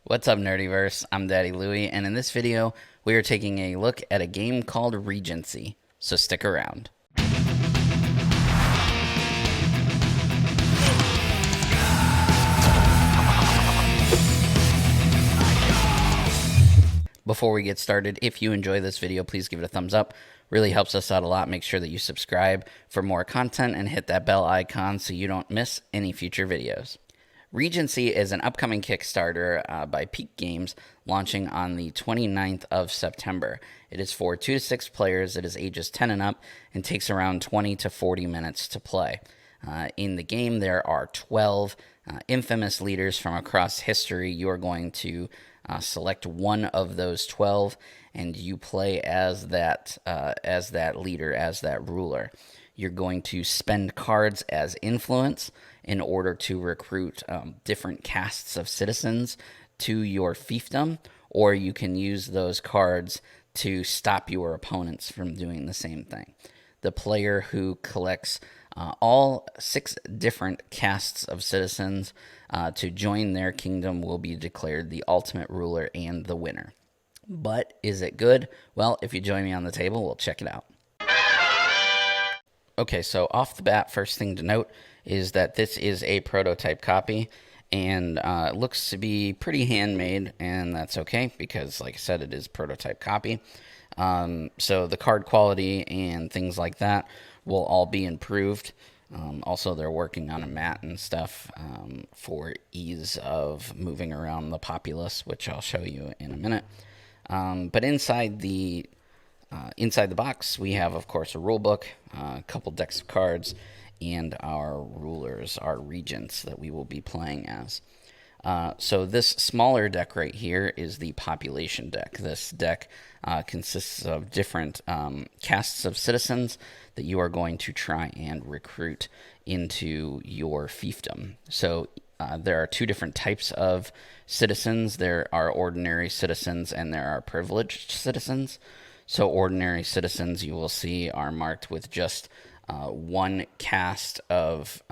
What's up, Nerdyverse? I'm Daddy Louie, and in this video, we are taking a look at a game called Regency, so stick around. Before we get started, if you enjoy this video, please give it a thumbs up. Really helps us out a lot. Make sure that you subscribe for more content and hit that bell icon so you don't miss any future videos. Regency is an upcoming Kickstarter by Peak Games launching on the 29th of September. It is for 2 to 6 players. It is ages 10 and up and takes around 20 to 40 minutes to play. In the game, there are 12 infamous leaders from across history. You are going to select one of those 12, and you play as that leader, as that ruler. You're going to spend cards as influence in order to recruit different castes of citizens to your fiefdom, or you can use those cards to stop your opponents from doing the same thing. The player who collects all 6 different castes of citizens to join their kingdom will be declared the ultimate ruler and the winner. But is it good? Well, if you join me on the table, we'll check it out. Okay, so off the bat, first thing to note is that this is a prototype copy, and it looks to be pretty handmade, and that's okay because, like I said, it is prototype copy. So the card quality and things like that will all be improved. Also, they're working on a mat and stuff for ease of moving around the populace, which I'll show you in a minute. But inside the box, we have, of course, a rule book, a couple decks of cards, and our rulers, our regents that we will be playing as. So this smaller deck right here is the population deck. This deck consists of different castes of citizens that you are going to try and recruit into your fiefdom. So there are 2 different types of citizens. There are ordinary citizens and there are privileged citizens. So ordinary citizens, you will see, are marked with just 1 caste of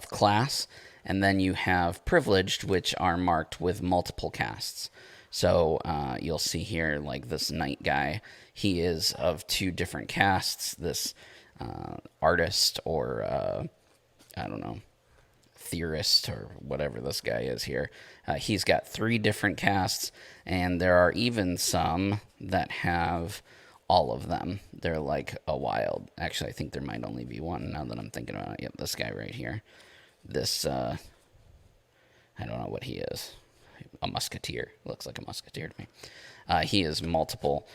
class, and then you have privileged, which are marked with multiple castes. So you'll see here, like this knight guy, he is of 2 different castes. This artist or I don't know, theorist or whatever this guy is here, he's got 3 different castes, and there are even some that have all of them. They're like a wild. Actually, I think there might only be one now that I'm thinking about it. Yep, this guy right here. This, I don't know what he is. A musketeer. Looks like a musketeer to me. He is multiple,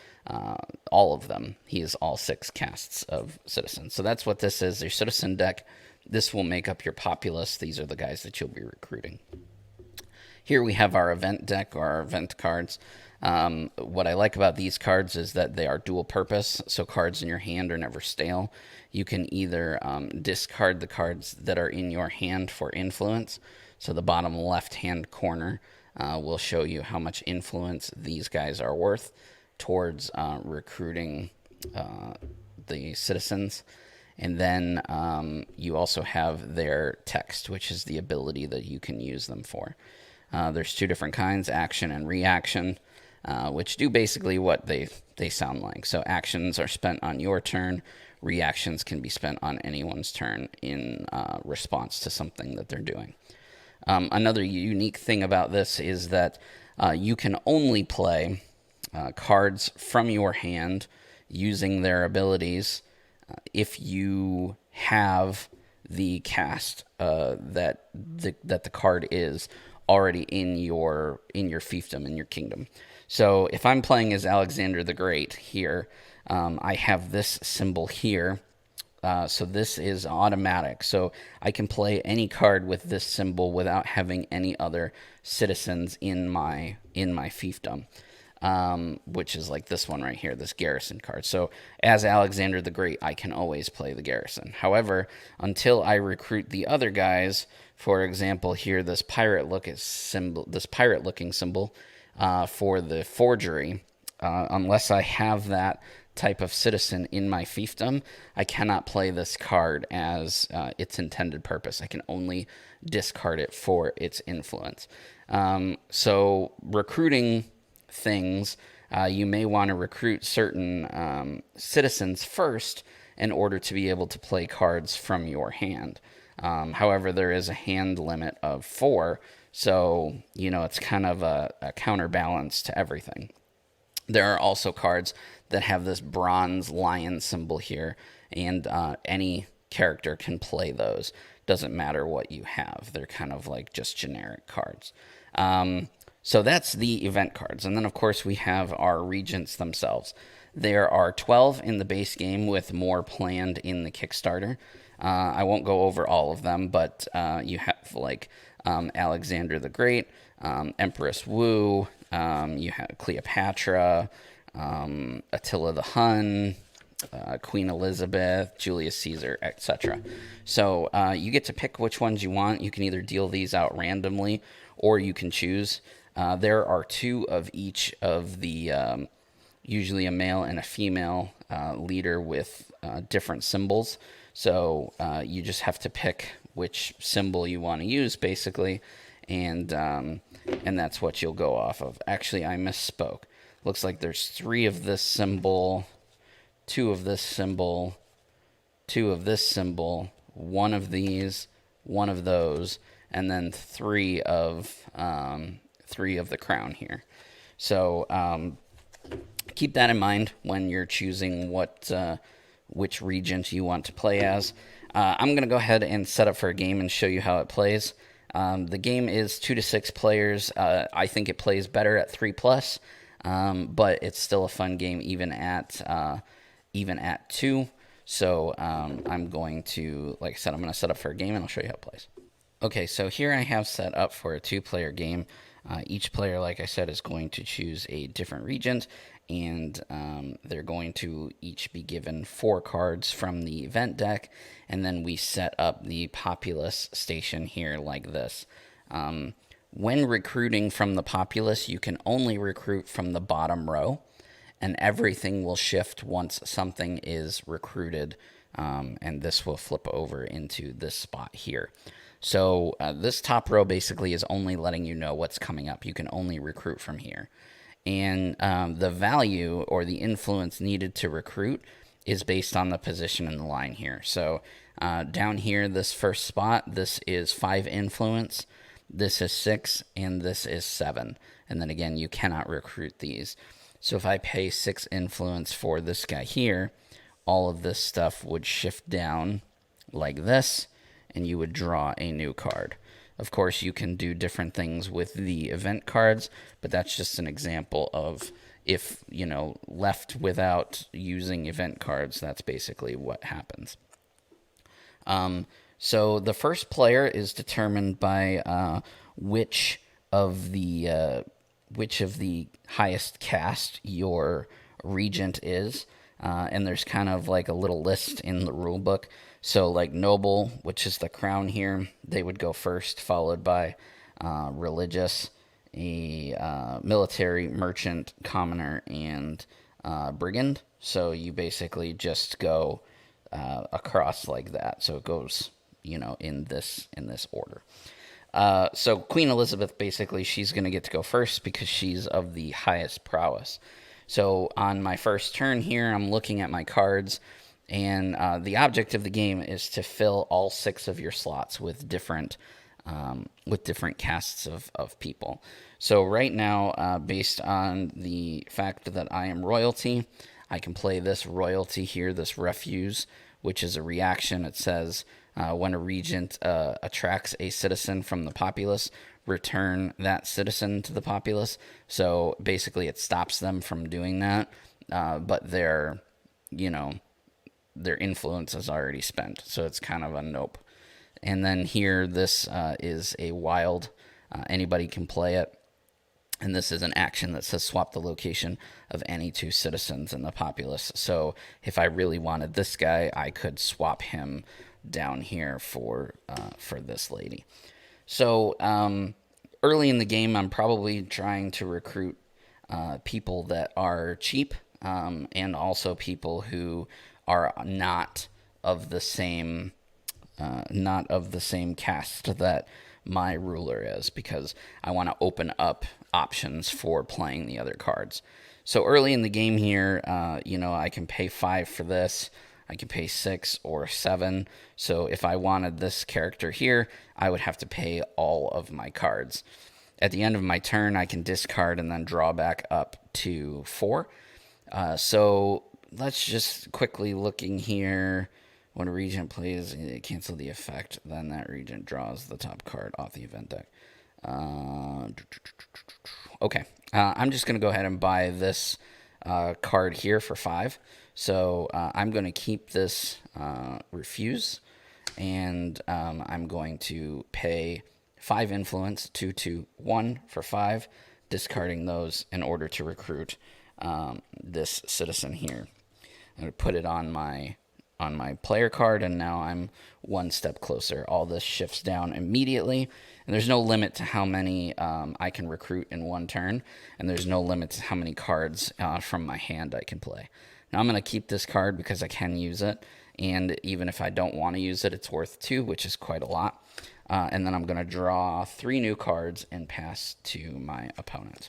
all of them. He is all 6 castes of citizens. So that's what this is, your citizen deck. This will make up your populace. These are the guys that you'll be recruiting. Here we have our event deck, or our event cards. What I like about these cards is that they are dual purpose, so cards in your hand are never stale. You can either discard the cards that are in your hand for influence. So the bottom left-hand corner will show you how much influence these guys are worth towards recruiting the citizens. And then you also have their text, which is the ability that you can use them for. There's 2 different kinds, action and reaction, which do basically what they sound like. So actions are spent on your turn. Reactions can be spent on anyone's turn in response to something that they're doing. Another unique thing about this is that you can only play cards from your hand using their abilities if you have the caste that the card is already in your fiefdom, in your kingdom. So if I'm playing as Alexander the Great here, I have this symbol here. So this is automatic. So I can play any card with this symbol without having any other citizens in my fiefdom, which is like this one right here, this garrison card. So as Alexander the Great, I can always play the garrison. However, until I recruit the other guys, for example, here this pirate-looking symbol for the forgery, unless I have that type of citizen in my fiefdom, I cannot play this card as its intended purpose. I can only discard it for its influence. So recruiting things, you may want to recruit certain citizens first in order to be able to play cards from your hand. However, there is a hand limit of 4, so it's kind of a counterbalance to everything. There are also cards that have this bronze lion symbol here, and any character can play those. Doesn't matter what you have. They're kind of like just generic cards. So that's the event cards. And then, of course, we have our regents themselves. There are 12 in the base game with more planned in the Kickstarter. I won't go over all of them, but you have like Alexander the Great, Empress Wu, you have Cleopatra, Attila the Hun, Queen Elizabeth, Julius Caesar, etc. So you get to pick which ones you want. You can either deal these out randomly, or you can choose. There are 2 of each of the, usually a male and a female leader with different symbols. So you just have to pick which symbol you want to use, basically, and that's what you'll go off of. Actually, I misspoke. Looks like there's 3 of this symbol, 2 of this symbol, 2 of this symbol, 1 of these, 1 of those, and then 3 of the crown here. So keep that in mind when you're choosing which regent you want to play as. I'm going to go ahead and set up for a game and show you how it plays. The game is 2 to 6 players. I think it plays better at 3+, but it's still a fun game even at 2. So I'm going to, like I said, I'm going to set up for a game and I'll show you how it plays. Okay, so here I have set up for a 2-player game. Each player, like I said, is going to choose a different regent, and they're going to each be given 4 cards from the event deck, and then we set up the populace station here like this. When recruiting from the populace, you can only recruit from the bottom row, and everything will shift once something is recruited, and this will flip over into this spot here. So this top row basically is only letting you know what's coming up. You can only recruit from here. And the value or the influence needed to recruit is based on the position in the line here. So down here, this first spot, this is 5 influence, this is 6, and this is 7. And then again, you cannot recruit these. So if I pay 6 influence for this guy here, all of this stuff would shift down like this, and you would draw a new card. Of course, you can do different things with the event cards, but that's just an example of if, left without using event cards, that's basically what happens. So the first player is determined by which of the highest caste your regent is. And there's kind of like a little list in the rule book. So like noble, which is the crown here, they would go first, followed by religious, military, merchant, commoner, and brigand. So you basically just go across like that. So it goes, in this order. So Queen Elizabeth, basically, she's going to get to go first because she's of the highest prowess. So on my first turn here, I'm looking at my cards, and the object of the game is to fill all 6 of your slots with different castes of people. So right now, based on the fact that I am royalty, I can play this royalty here, this refuse, which is a reaction. It says when a regent attracts a citizen from the populace, return that citizen to the populace. So basically it stops them from doing that, but their influence is already spent. So it's kind of a nope. And then here, this is a wild. Anybody can play it. And this is an action that says swap the location of any 2 citizens in the populace. So if I really wanted this guy, I could swap him down here for this lady. So early in the game, I'm probably trying to recruit people that are cheap. and also people who are not of the same cast that my ruler is, because I want to open up options for playing the other cards. So early in the game here, I can pay 5 for this. I can pay 6 or 7. So if I wanted this character here, I would have to pay all of my cards. At the end of my turn, I can discard and then draw back up to 4. So let's just quickly looking here. When a regent plays, cancel the effect. Then that regent draws the top card off the event deck. Okay. I'm just going to go ahead and buy this card here for 5. So I'm going to keep this refuse. And I'm going to pay 5 influence, 2, 2, 1 for 5. Discarding those in order to recruit this citizen here. I'm going to put it on my player card, and now I'm one step closer. All this shifts down immediately, and there's no limit to how many I can recruit in one turn, and there's no limit to how many cards from my hand I can play. Now I'm going to keep this card because I can use it, and even if I don't want to use it, it's worth 2, which is quite a lot. And then I'm going to draw 3 new cards and pass to my opponent.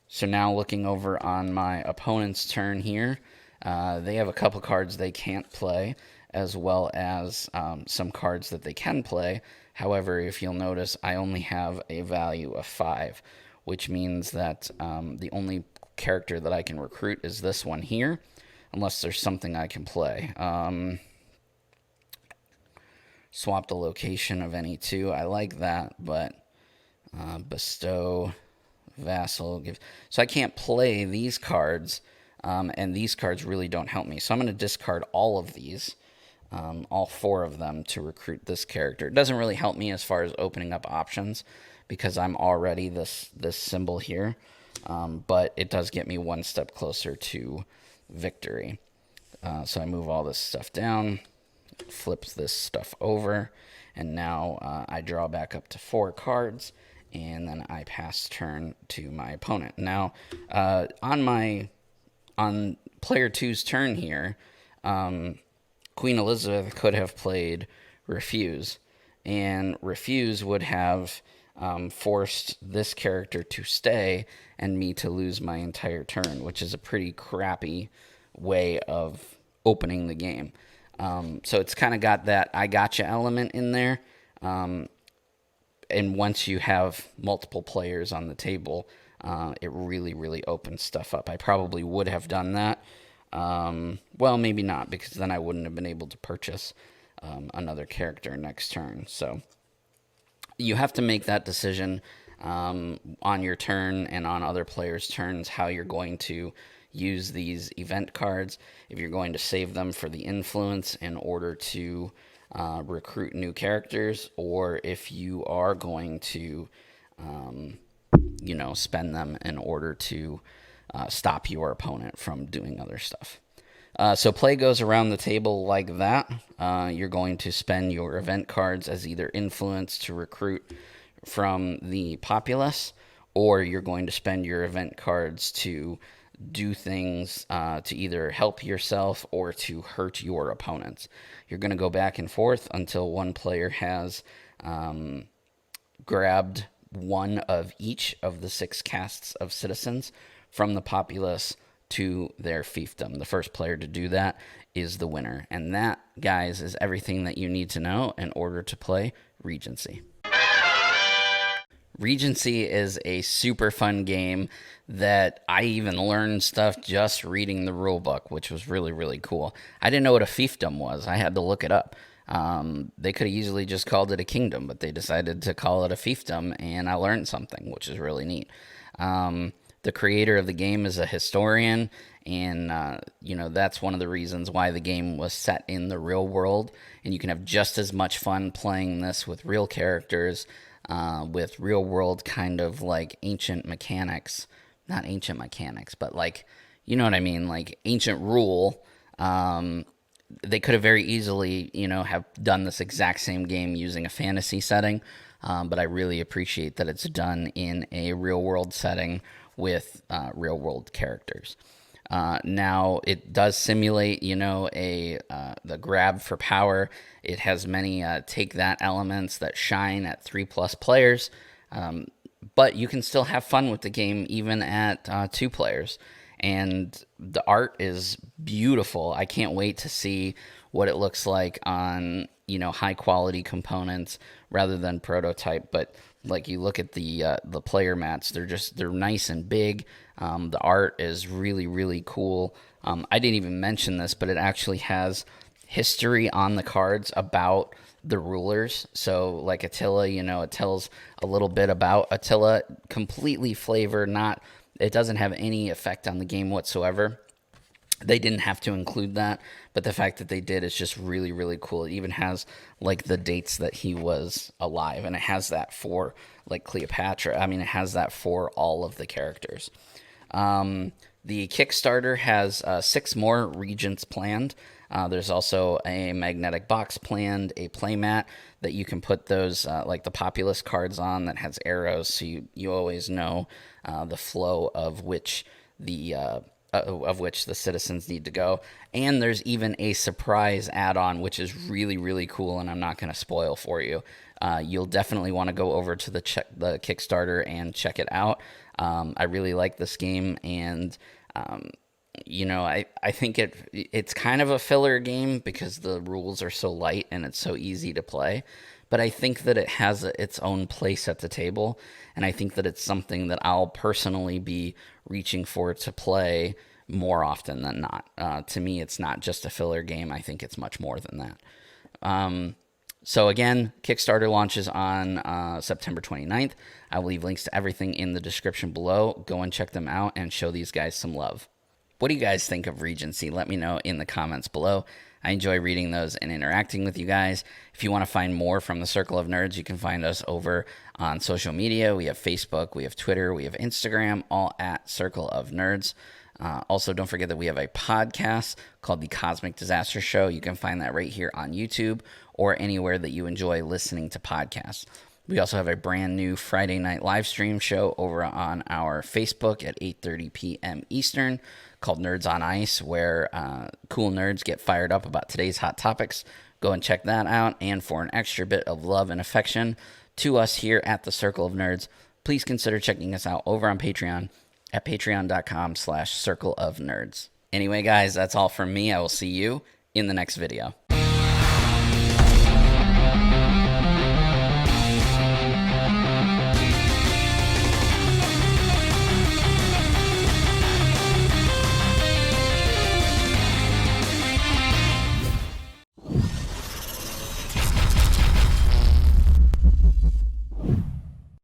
So now looking over on my opponent's turn here, they have a couple cards they can't play, as well as some cards that they can play. However, if you'll notice, I only have a value of 5, which means that the only character that I can recruit is this one here, unless there's something I can play. Swap the location of any 2. I like that, but bestow, vassal, give. So I can't play these cards. And these cards really don't help me. So I'm going to discard all of these, all 4 of them, to recruit this character. It doesn't really help me as far as opening up options because I'm already this symbol here. But it does get me one step closer to victory. So I move all this stuff down, flips this stuff over, and now I draw back up to 4 cards, and then I pass turn to my opponent. Now, on player 2's turn here, Queen Elizabeth could have played Refuse, and Refuse would have forced this character to stay and me to lose my entire turn, which is a pretty crappy way of opening the game. So it's kind of got that I gotcha element in there. And once you have multiple players on the table, it really, really opens stuff up. I probably would have done that. Well, maybe not, because then I wouldn't have been able to purchase another character next turn. So you have to make that decision on your turn and on other players' turns, how you're going to use these event cards, if you're going to save them for the influence in order to recruit new characters, or if you are going to spend them in order to stop your opponent from doing other stuff. So play goes around the table like that. You're going to spend your event cards as either influence to recruit from the populace, or you're going to spend your event cards to do things to either help yourself or to hurt your opponents. You're going to go back and forth until one player has grabbed one of each of the 6 casts of citizens from the populace to their fiefdom. The first player to do that is the winner. And that, guys, is everything that you need to know in order to play Regency. Regency is a super fun game that I even learned stuff just reading the rule book, which was really, really cool. I didn't know what a fiefdom was. I had to look it up. They could have easily just called it a kingdom, but they decided to call it a fiefdom, and I learned something, which is really neat. The creator of the game is a historian, and that's one of the reasons why the game was set in the real world, and you can have just as much fun playing this with real characters, with real world kind of like ancient mechanics. Not ancient mechanics, but like, you know what I mean, like ancient rule. They could have very easily, have done this exact same game using a fantasy setting, but I really appreciate that it's done in a real-world setting with real-world characters. Now it does simulate, the grab for power. It has many take that elements that shine at 3+ players, but you can still have fun with the game even at 2 players. And the art is beautiful. I can't wait to see what it looks like on high quality components rather than prototype. But like you look at the player mats, they're nice and big. The art is really, really cool. I didn't even mention this, but it actually has history on the cards about the rulers. So like Attila, it tells a little bit about Attila, completely flavor, it doesn't have any effect on the game whatsoever. They didn't have to include that, but the fact that they did is just really, really cool. It even has like the dates that he was alive, and it has that for like Cleopatra. I mean, it has that for all of the characters. The Kickstarter has 6 more regents planned. There's also a magnetic box planned, a playmat that you can put those like the populace cards on that has arrows, so you always know the flow of which the citizens need to go. And there's even a surprise add-on, which is really, really cool, and I'm not going to spoil for you. You'll definitely want to go over to the Kickstarter and check it out. I really like this game, and I think it's kind of a filler game because the rules are so light and it's so easy to play. But I think that it has its own place at the table, and I think that it's something that I'll personally be reaching for to play more often than not. To me, it's not just a filler game. I think it's much more than that. So again, Kickstarter launches on September 29th. I will leave links to everything in the description below. Go and check them out and show these guys some love. What do you guys think of Regency? Let me know in the comments below. I enjoy reading those and interacting with you guys. If you want to find more from the Circle of Nerds, you can find us over on social media. We have Facebook, we have Twitter, we have Instagram, all at Circle of Nerds. Also, don't forget that we have a podcast called The Cosmic Disaster Show. You can find that right here on YouTube or anywhere that you enjoy listening to podcasts. We also have a brand new Friday night live stream show over on our Facebook at 8:30 p.m. Eastern called Nerds on Ice, where cool nerds get fired up about today's hot topics. Go and check that out. And for an extra bit of love and affection to us here at the Circle of Nerds, please consider checking us out over on Patreon at patreon.com/circleofnerds. Anyway, guys, that's all from me. I will see you in the next video.